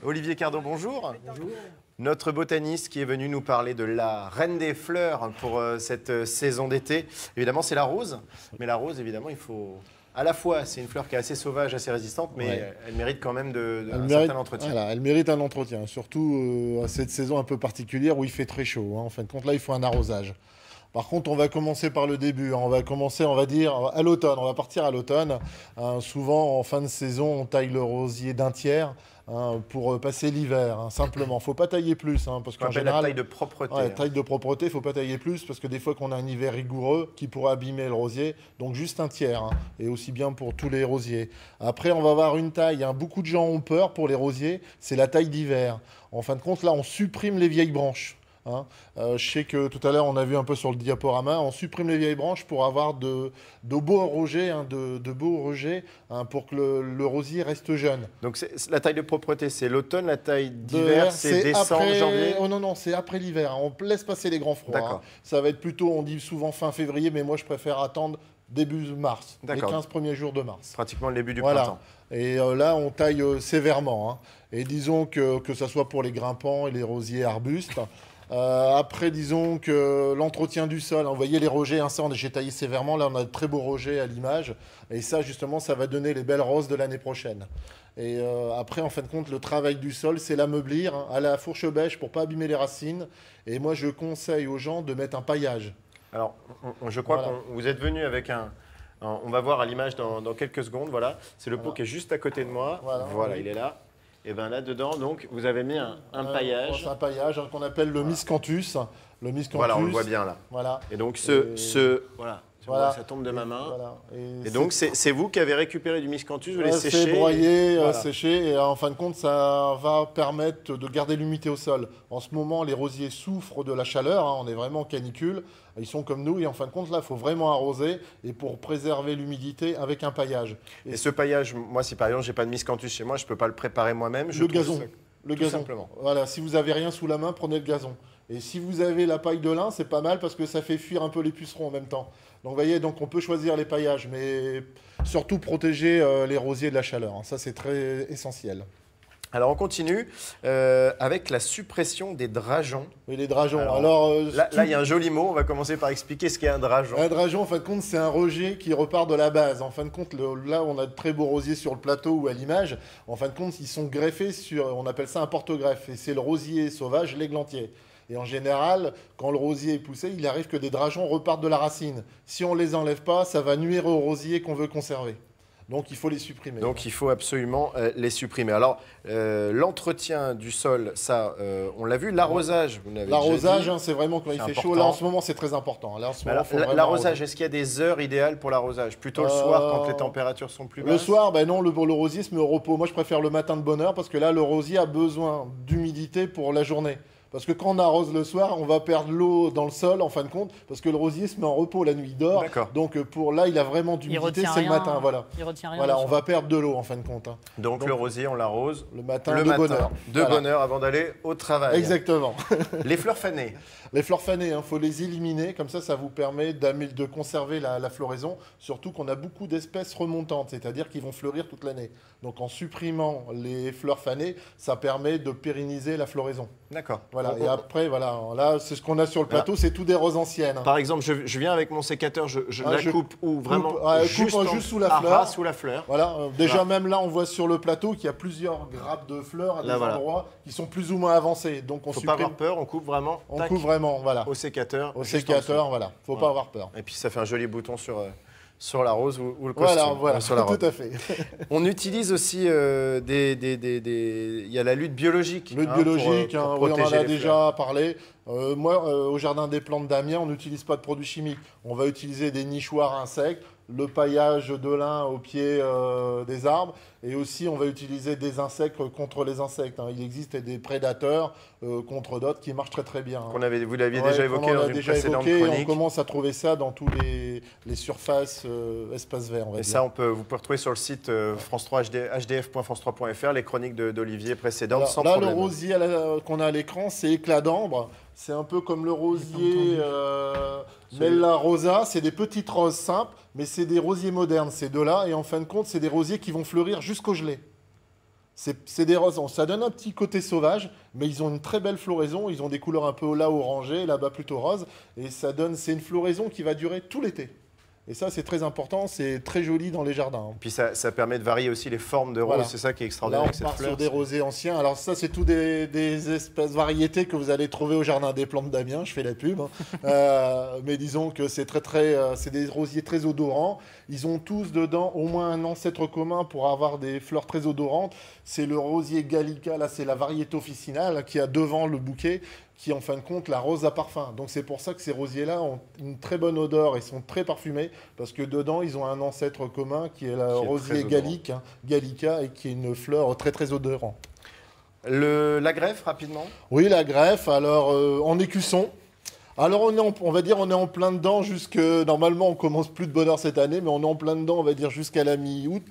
Olivier Cardot, bonjour. Bonjour. Notre botaniste qui est venu nous parler de la reine des fleurs pour cette saison d'été. Évidemment, c'est la rose. Mais la rose, évidemment, il faut... À la fois, c'est une fleur qui est assez sauvage, assez résistante, mais elle mérite quand même un certain entretien. Voilà, elle mérite un entretien, surtout à cette saison un peu particulière où il fait très chaud. En fin de compte, là, il faut un arrosage. Par contre, on va commencer par le début. On va commencer, on va dire, à l'automne. On va partir à l'automne. Souvent, en fin de saison, on taille le rosier d'un tiers pour passer l'hiver, simplement. Il ne faut pas tailler plus. Parce qu'en général, la taille de propreté. Ouais, taille de propreté, il ne faut pas tailler plus parce que des fois qu'on a un hiver rigoureux qui pourrait abîmer le rosier. Donc juste un tiers. Et aussi bien pour tous les rosiers. Après, on va avoir une taille. Beaucoup de gens ont peur pour les rosiers. C'est la taille d'hiver. En fin de compte, là, on supprime les vieilles branches. Je sais que tout à l'heure, on a vu un peu sur le diaporama, on supprime les vieilles branches pour avoir de beaux rejets, pour que le rosier reste jeune. Donc la taille de propreté, c'est l'automne, la taille d'hiver, c'est décembre, janvier. Oh non, c'est après l'hiver. On laisse passer les grands froids. Ça va être plutôt, on dit souvent fin février, mais moi je préfère attendre début mars, les 15 premiers jours de mars. Pratiquement le début du printemps. Et là, on taille sévèrement. Et disons que ça soit pour les grimpants et les rosiers arbustes. Après, disons que l'entretien du sol, vous voyez les rejets, j'ai taillé sévèrement, là on a de très beaux rejets à l'image, et ça justement, ça va donner les belles roses de l'année prochaine. Et après, en fin de compte, le travail du sol, c'est l'ameublir à la fourche bêche pour pas abîmer les racines, et moi je conseille aux gens de mettre un paillage. Alors, je crois que vous êtes venu avec on va voir à l'image dans quelques secondes, voilà, c'est le pot qui est juste à côté de moi, voilà il est là. Et bien là-dedans, donc, vous avez mis un paillage. C'est un paillage qu'on appelle le miscanthus. Le miscanthus. Voilà, on le voit bien là. Voilà. Et donc, voilà, ça tombe de ma main. Voilà. Et donc, c'est vous qui avez récupéré du miscanthus, vous l'avez séché. C'est broyé, séché, et en fin de compte, ça va permettre de garder l'humidité au sol. En ce moment, les rosiers souffrent de la chaleur, on est vraiment en canicule. Ils sont comme nous, et en fin de compte, là, il faut vraiment arroser, et pour préserver l'humidité avec un paillage. Et ce paillage, moi, si par exemple, j'ai pas de miscanthus chez moi, je ne peux pas le préparer moi-même. Le gazon. Le gazon. Simplement. Voilà, si vous n'avez rien sous la main, prenez le gazon. Et si vous avez la paille de lin, c'est pas mal parce que ça fait fuir un peu les pucerons en même temps. Donc vous voyez, on peut choisir les paillages, mais surtout protéger les rosiers de la chaleur. Ça, c'est très essentiel. Alors on continue avec la suppression des drageons. Oui, les drageons. Alors, là, il y a un joli mot, on va commencer par expliquer ce qu'est un drageon. Un drageon, en fin de compte, c'est un rejet qui repart de la base. En fin de compte, là, on a de très beaux rosiers sur le plateau ou à l'image. En fin de compte, ils sont greffés sur, on appelle ça un porte-greffe. Et c'est le rosier sauvage, l'églantier. Et en général, quand le rosier est poussé, il arrive que des drageons repartent de la racine. Si on ne les enlève pas, ça va nuire au rosier qu'on veut conserver. Donc, il faut les supprimer. Donc, il faut absolument les supprimer. Alors, l'entretien du sol, ça, on l'a vu. L'arrosage, vous l'avez déjà dit. L'arrosage, c'est vraiment quand il fait chaud. Là, en ce moment, c'est très important. L'arrosage, est-ce qu'il y a des heures idéales pour l'arrosage? Plutôt le soir, quand les températures sont plus basses? Le soir, non, le rosier se met au repos. Moi, je préfère le matin de bonne heure parce que là, le rosier a besoin d'humidité pour la journée. Parce que quand on arrose le soir, on va perdre l'eau dans le sol, en fin de compte, parce que le rosier se met en repos la nuit, il dort. Donc là, il a vraiment d'humidité, c'est le matin. Voilà, il retient rien. Voilà, on va perdre de l'eau, en fin de compte. Donc le rosier, on l'arrose le matin de bonne heure. Bonne heure avant d'aller au travail. Exactement. Les fleurs fanées. Les fleurs fanées, faut les éliminer. Comme ça vous permet de conserver la floraison. Surtout qu'on a beaucoup d'espèces remontantes, c'est-à-dire qui vont fleurir toute l'année. Donc en supprimant les fleurs fanées, ça permet de pérenniser la floraison. D'accord. Voilà. Et après, là, c'est ce qu'on a sur le plateau, c'est tout des roses anciennes. Par exemple, je viens avec mon sécateur, je la coupe ou vraiment juste sous la fleur. Sous la fleur. Voilà. Déjà, même là, on voit sur le plateau qu'il y a plusieurs grappes de fleurs à des endroits qui sont plus ou moins avancés. Donc, faut pas avoir peur, on coupe vraiment. On coupe vraiment, voilà. Au sécateur. Au sécateur, voilà. Faut pas avoir peur. Et puis, ça fait un joli bouton sur la rose ou le costume. Voilà, sur la robe. Tout à fait. On utilise aussi il y a la lutte biologique. Lutte biologique, on en a déjà parlé. Moi, au Jardin des Plantes d'Amiens, on n'utilise pas de produits chimiques. On va utiliser des nichoirs insectes, le paillage de lin au pied des arbres, et aussi on va utiliser des insectes contre les insectes. Il existe des prédateurs contre d'autres qui marchent très très bien. Vous l'aviez déjà évoqué dans une précédente chronique. On commence à trouver ça dans tous les surfaces espaces verts. Et ça, vous pouvez retrouver sur le site hdf.france3.fr les chroniques d'Olivier précédentes sans problème. Là, le rosier qu'on a à l'écran, c'est éclat d'ambre. C'est un peu comme le rosier Mella Rosa. C'est des petites roses simples, mais c'est des rosiers modernes, ces deux-là. Et en fin de compte, c'est des rosiers qui vont fleurir jusqu'au gelé. C'est des roses, ça donne un petit côté sauvage, mais ils ont une très belle floraison. Ils ont des couleurs un peu là orangées, là-bas plutôt rose. Et c'est une floraison qui va durer tout l'été. Et ça, c'est très important, c'est très joli dans les jardins. Puis ça permet de varier aussi les formes de roses, Voilà. c'est ça qui est Là, extraordinaire on avec cette part fleur. sur des rosiers anciens. Alors ça, c'est tout des espèces variétés que vous allez trouver au jardin des plantes d'Amiens. Je fais la pub, hein. Mais disons que c'est c'est des rosiers très odorants. Ils ont tous dedans au moins un ancêtre commun pour avoir des fleurs très odorantes. C'est le rosier Gallica, là, c'est la variété officinale qui a devant le bouquet, qui est en fin de compte la rose à parfum. Donc c'est pour ça que ces rosiers-là ont une très bonne odeur et sont très parfumés, parce que dedans, ils ont un ancêtre commun qui est le rosier Gallica, et qui est une fleur très très odorante. La greffe, rapidement. Oui, la greffe, alors en écusson. Alors on va dire on est en plein dedans jusque... Normalement, on commence plus de bonne heure cette année, mais on est en plein dedans, on va dire jusqu'à la mi-août.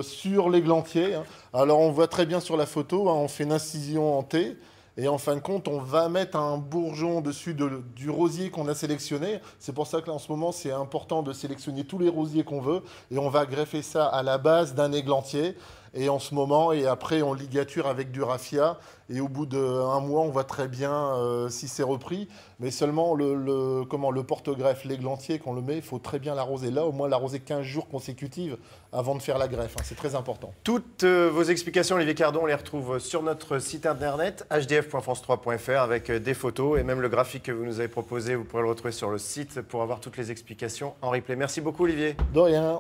Sur l'églantier. Hein. Alors on voit très bien sur la photo, hein, on fait une incision en T. Et en fin de compte, on va mettre un bourgeon dessus du rosier qu'on a sélectionné. C'est pour ça que là, en ce moment, c'est important de sélectionner tous les rosiers qu'on veut. Et on va greffer ça à la base d'un églantier. Et en ce moment, et après, on ligature avec du raffia. Et au bout d'1 mois, on voit très bien si c'est repris. Mais seulement le porte-greffe, l'églantier, qu'on le met, il faut très bien l'arroser là, au moins l'arroser 15 jours consécutifs avant de faire la greffe. Hein. C'est très important. Toutes vos explications, Olivier Cardon, on les retrouve sur notre site internet hdf.france3.fr avec des photos et même le graphique que vous nous avez proposé, vous pourrez le retrouver sur le site pour avoir toutes les explications en replay. Merci beaucoup, Olivier. De rien.